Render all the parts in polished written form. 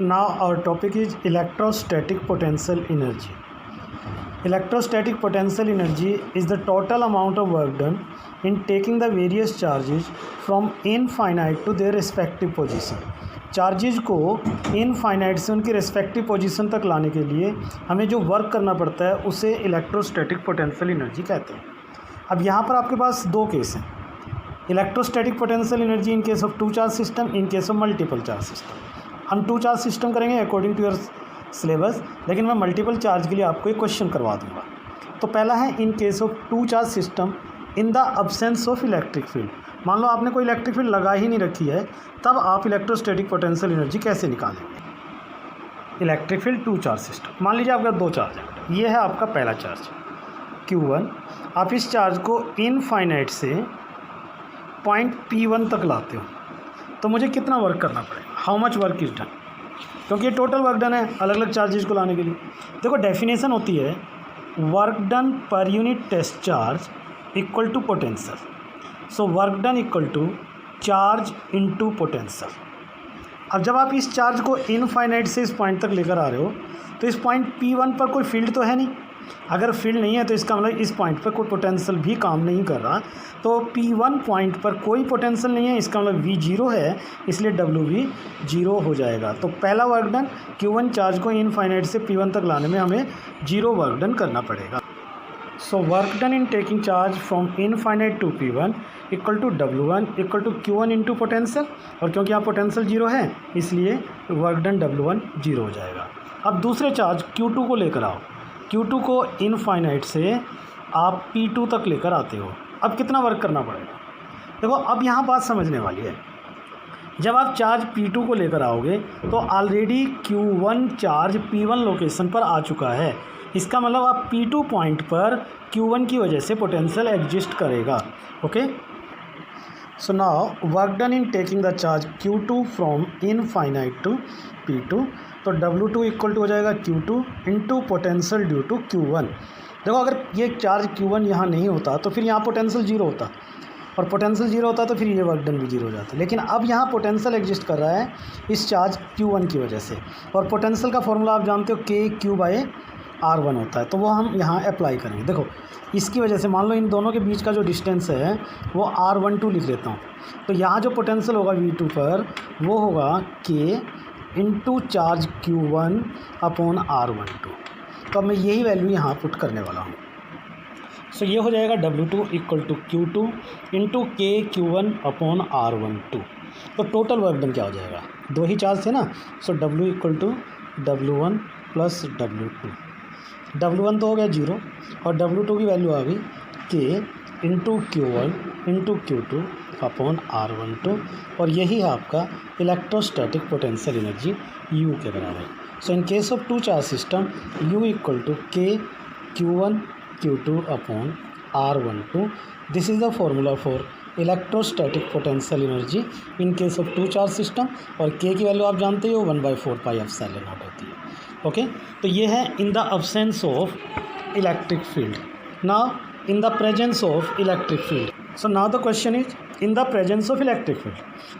Now our topic is electrostatic potential energy. Electrostatic potential energy is the total amount of work done in taking the various charges from infinite to their respective position. Charges को infinite से उनकी respective position तक लाने के लिए हमें जो work करना पड़ता है उसे इलेक्ट्रोस्टैटिक पोटेंशियल एनर्जी कहते हैं। अब यहाँ पर आपके पास दो केस हैं, electrostatic potential energy in case of two charge system, in case of multiple charge system. हम टू चार्ज सिस्टम करेंगे अकॉर्डिंग टू योर सिलेबस, लेकिन मैं मल्टीपल चार्ज के लिए आपको एक क्वेश्चन करवा दूँगा। तो पहला है in case of two charge system in the absence of electric field. मान लो आपने कोई इलेक्ट्रिक फील्ड लगा ही नहीं रखी है, तब आप इलेक्ट्रोस्टैटिक पोटेंशियल एनर्जी कैसे निकालेंगे। Electric field two charge system, मान लीजिए आपका दो चार्ज है, ये है आपका पहला चार्ज Q1। आप इस चार्ज को इनफाइनाइट से पॉइंट P1 तक लाते हो, तो मुझे कितना वर्क करना पड़ेगा, how much work is done, क्योंकि ये टोटल वर्क डन है अलग अलग चार्जेस को लाने के लिए। देखो डेफिनेशन होती है work done per unit test charge equal to potential. So work done equal to charge into potential. अब जब आप इस चार्ज को इनफाइनाइट से इस पॉइंट तक लेकर आ रहे हो, तो इस पॉइंट P1 पर कोई फील्ड तो है नहीं। अगर फील्ड नहीं है तो इसका मतलब इस पॉइंट पर कोई पोटेंशियल भी काम नहीं कर रहा। तो P1 पॉइंट पर कोई पोटेंशियल नहीं है, इसका मतलब V 0 है, इसलिए W भी 0 हो जाएगा। तो पहला वर्क डन Q1 चार्ज को इनफाइनाइट से P1 तक लाने में हमें 0 वर्क डन करना पड़ेगा। So work done in taking charge from infinite to P1 equal to W1 equal to Q1 into potential, और क्योंकि यहाँ पोटेंशियल 0 है इसलिए वर्क डन W1 0 हो जाएगा। अब दूसरे चार्ज Q2 को लेकर आओ, Q2 को इनफाइनाइट से आप P2 तक लेकर आते हो। अब कितना वर्क करना पड़ेगा, देखो अब यहाँ बात समझने वाली है। जब आप चार्ज P2 को लेकर आओगे तो already Q1 charge P1 location पर आ चुका है, इसका मतलब आप P2 पॉइंट पर Q1 की वजह से पोटेंशियल एग्जिस्ट करेगा। Okay, so now work done in taking the charge Q2 from infinite to P2, तो W2 इक्वल टू हो जाएगा Q2 into potential due to Q1। देखो अगर ये चार्ज Q1 यहाँ नहीं होता तो फिर यहाँ पोटेंशियल 0 होता, और पोटेंशियल 0 होता तो फिर ये वर्क डन भी 0 हो जाता। लेकिन अब यहाँ पोटेंशियल एग्जिस्ट कर रहा है इस चार्ज Q1 की वजह से, और पोटेंशियल का फॉर्मूला आप जानते हो KQ/R1 होता है, तो वो हम यहाँ अप्लाई करेंगे। देखो इसकी वजह से मान लो इन दोनों के बीच का जो डिस्टेंस है वो R12 लिख लेता हूँ, तो यहाँ जो पोटेंशियल होगा V2 पर वो होगा K into charge Q1 upon R12। तो अब मैं यही वैल्यू यहाँ पुट करने वाला हूँ। सो ये हो जाएगा W2 equal to Q2 into KQ1 upon R12। तो टोटल वर्क डन क्या हो जाएगा, दो ही चार्ज थे ना, so W equal to W1 plus W2। W1 तो हो गया 0 और W2 की वैल्यू आ गई K into Q1 into Q2 upon R12, और यही है आपका इलेक्ट्रोस्टैटिक पोटेंशियल एनर्जी U के बराबर। So in case of two charge system U equal to K Q1 Q2 upon R12। This is the formula for electrostatic potential energy in case of two charge system, और K की value आप जानते हो 1/4 pi epsilon not होती है। Okay, तो ये है इन the absence of electric field. Now in the presence of electric field, so now the question is in the presence of electric field.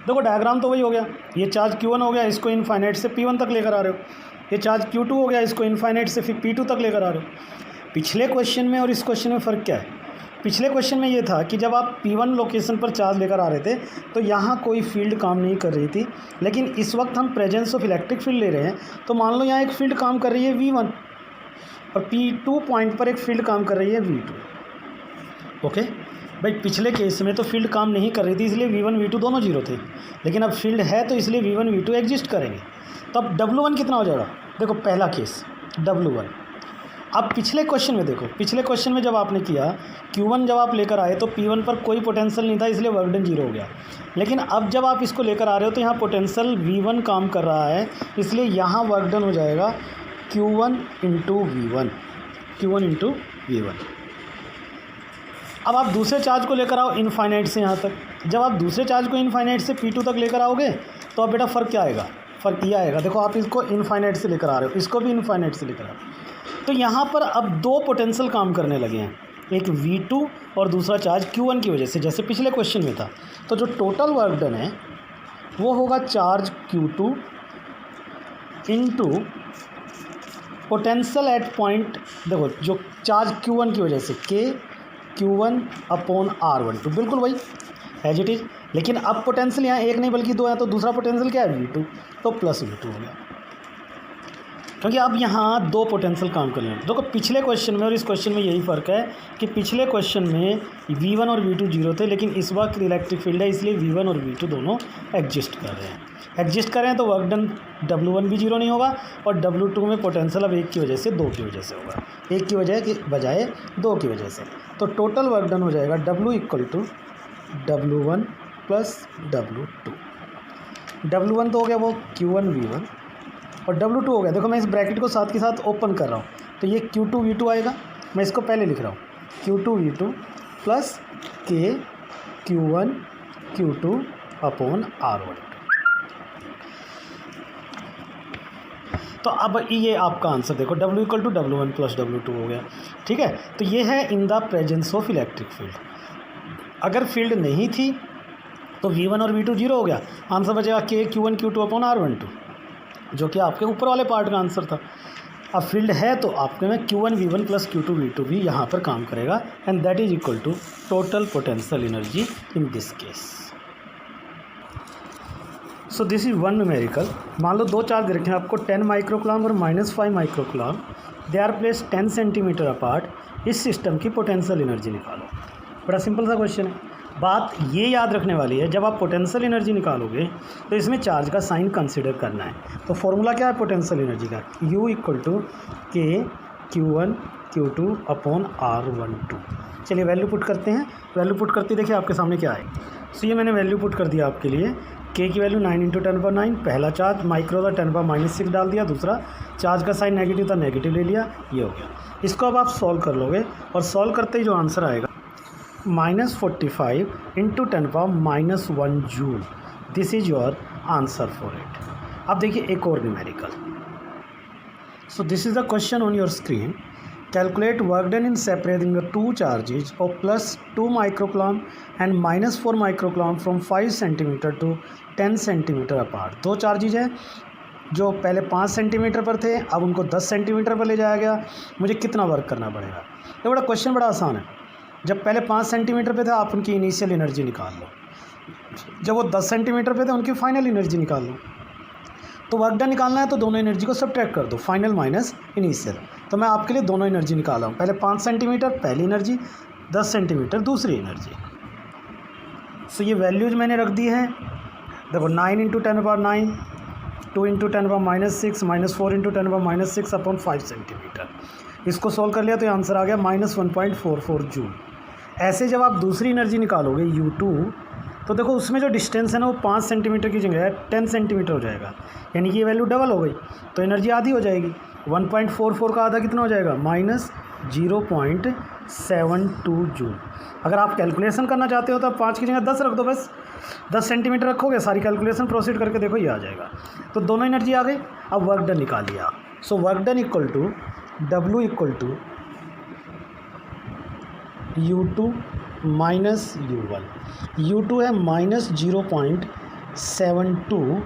देखो डायग्राम तो वही हो गया, ये चार्ज Q1 हो गया, इसको इनफाइनाइट से P1 तक लेकर आ रहे हो। ये चार्ज Q2 हो गया, इसको इनफाइनाइट से फिर P2 तक लेकर आ रहे हो। पिछले क्वेश्चन में और इस क्वेश्चन में फ़र्क क्या है, पिछले क्वेश्चन में ये था कि जब आप P1 लोकेशन पर चार्ज लेकर आ रहे थे तो यहाँ कोई फील्ड काम नहीं कर रही थी, लेकिन इस वक्त हम प्रेजेंस ऑफ इलेक्ट्रिक फील्ड ले रहे हैं, तो मान लो यहाँ एक फील्ड काम कर रही है V1 और P2 पॉइंट पर एक फील्ड काम कर रही है V2। ओके भाई, पिछले केस में तो फील्ड काम नहीं कर रही थी इसलिए V1 V2 दोनों 0 थे, लेकिन अब फील्ड है तो इसलिए V1 V2 एग्जिस्ट करेंगे। तो अब W1 कितना हो जाएगा, देखो पहला केस W1। अब पिछले क्वेश्चन में देखो, पिछले क्वेश्चन में जब आपने किया Q1 जब आप लेकर आए तो P1 पर कोई पोटेंशियल नहीं था इसलिए वर्क डन 0 हो गया। लेकिन अब जब आप इसको लेकर आ रहे हो तो यहाँ पोटेंशियल V1 काम कर रहा है, इसलिए यहाँ वर्क डन हो जाएगा Q1 into V1, Q1 into V1। अब आप दूसरे चार्ज को लेकर आओ इनफाइनाइट से यहाँ तक। जब आप दूसरे चार्ज को इनफाइनाइट से P2 तक लेकर आओगे तो अब बेटा फ़र्क क्या आएगा, फ़र्क ये आएगा, देखो आप इसको इनफाइनाइट से लेकर आ रहे हो, इसको भी इनफाइनाइट से लेकर आ रहे हो, तो यहाँ पर अब दो पोटेंशियल काम करने लगे हैं, एक V2 और दूसरा चार्ज Q1 की वजह से, जैसे पिछले क्वेश्चन में था। तो जो टोटल वर्क डन है वो होगा charge Q2 into potential at point, देखो जो चार्ज Q1 की वजह से K Q1 अपॉन R12, बिल्कुल वही एज इट इज़। लेकिन अब पोटेंशियल यहाँ एक नहीं बल्कि दो है, तो दूसरा पोटेंशियल क्या है V2, तो प्लस V2 हो गया, क्योंकि अब यहाँ दो पोटेंशियल काम कर रहे हैं। देखो पिछले क्वेश्चन में और इस क्वेश्चन में यही फ़र्क है कि पिछले क्वेश्चन में V1 और V2 जीरो थे, लेकिन इस वक्त इलेक्ट्रिक फील्ड है, इसलिए V1 और V2 दोनों एग्जिस्ट कर रहे हैं। एग्जिस्ट कर रहे हैं तो वर्क डन W1 भी जीरो नहीं होगा, और W2 में पोटेंशियल अब एक की वजह से दो की वजह से होगा, एक की वजह की बजाय दो की वजह से। तो टोटल वर्क डन हो जाएगा W equal to W1 plus W2। W1 तो हो गया वो Q1 V1, और W2 हो गया, देखो मैं इस ब्रैकेट को साथ के साथ ओपन कर रहा हूँ, तो ये Q2 V2 आएगा, मैं इसको पहले लिख रहा हूँ Q2 V2 plus K Q1 Q2 upon R12। तो अब ये आपका आंसर देखो W equal to W1 plus W2 हो गया, ठीक है। तो ये है in the presence of electric field. अगर फील्ड नहीं थी तो V1 और V2 जीरो हो गया, आंसर बचेगा K Q1 Q2 upon R12, जो कि आपके ऊपर वाले पार्ट का आंसर था। अब फील्ड है तो आपके में Q1 V1 plus Q2 V2 भी यहाँ पर काम करेगा, and that is equal to total potential energy in this case. So this is one numerical. मान लो दो चार्ज रखें आपको 10 माइक्रोकुलम और -5 microcoulomb, they are place 10 centimetre apart. इस सिस्टम की पोटेंशियल एनर्जी निकालो। बड़ा सिंपल सा क्वेश्चन है। बात ये याद रखने वाली है, जब आप पोटेंशियल एनर्जी निकालोगे तो इसमें चार्ज का साइन कंसिडर करना है। तो फॉर्मूला क्या है पोटेंशियल एनर्जी का, U equal to K Q1 Q2 upon R12। चलिए वैल्यू पुट करते हैं। वैल्यू पुट करते देखिए आपके सामने क्या है। सो ये मैंने वैल्यू पुट कर दिया आपके लिए। K की वैल्यू 9 × 10⁻⁹, पहला चार्ज माइक्रो था 10⁻⁻6 डाल दिया, दूसरा चार्ज का साइन नेगेटिव था नेगेटिव ले लिया, ये हो गया। इसको अब आप सॉल्व कर लोगे, और सॉल्व करते ही जो आंसर आएगा -45 × 10⁻⁻1 joule. This is your answer for it. अब देखिए एक और numerical. So this is the question on your screen. Calculate work done in separating the two charges of +2 microcoulomb and -4 microcoulomb from 5 centimetre to 10 centimetre apart. दो charges हैं जो पहले 5 centimetre पर थे, अब उनको 10 सेंटीमीटर पर ले जाया गया। मुझे कितना वर्क करना पड़ेगा? ये बड़ा क्वेश्चन बड़ा आसान है। जब पहले 5 सेंटीमीटर पे थे आप उनकी इनिशियल एनर्जी निकाल लो, जब वो 10 सेंटीमीटर पे थे उनकी फाइनल एनर्जी निकाल लो। तो वर्क डन निकालना है तो दोनों एनर्जी को सब्ट्रैक्ट कर दो, फाइनल माइनस इनिशियल। तो मैं आपके लिए दोनों एनर्जी निकाला हूँ। पहले 5 सेंटीमीटर पहली एनर्जी, 10 सेंटीमीटर दूसरी एनर्जी। सो ये वैल्यूज मैंने रख दी है। देखो 9 × 10⁻⁹, 2 × 10⁻⁻6 -4 × 10⁻⁻6 अपॉन 5 सेंटीमीटर। इसको सॉल्व कर लिया तो आंसर आ गया -1.44 जूल। ऐसे जब आप दूसरी एनर्जी निकालोगे U2, तो देखो उसमें जो डिस्टेंस है ना वो 5 सेंटीमीटर की जगह 10 सेंटीमीटर हो जाएगा, यानी कि ये वैल्यू डबल हो गई, तो एनर्जी आधी हो जाएगी। 1.44 का आधा कितना हो जाएगा, -0.72 जूल। अगर आप कैलकुलेशन करना चाहते हो तो आप 5 की जगह 10 रख दो, बस 10 सेंटीमीटर रखोगे, सारी कैलकुलेशन प्रोसीड करके देखो ये आ जाएगा। तो दोनों एनर्जी आ गई। अब वर्क डन निकाल लिया। So work done equal to W equal to U2 minus U1। U2 है -0.72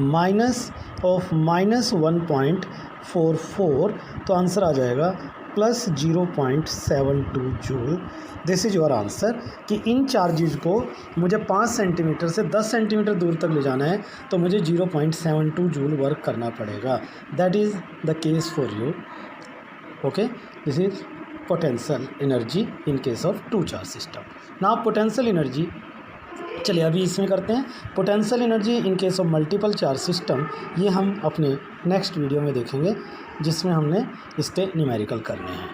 माइनस ऑफ -1.44, तो आंसर आ जाएगा +0.72 joule. This is your answer कि इन चार्जेज को मुझे 5 सेंटीमीटर से 10 सेंटीमीटर दूर तक ले जाना है, तो मुझे 0.72 जूल वर्क करना पड़ेगा। That is the case for you. Okay, this is potential energy in case of two charge system. Now potential energy, चलिए अभी इसमें करते हैं potential energy in case of multiple charge system. ये हम अपने नेक्स्ट वीडियो में देखेंगे, जिसमें हमने इसके न्यूमेरिकल करने हैं।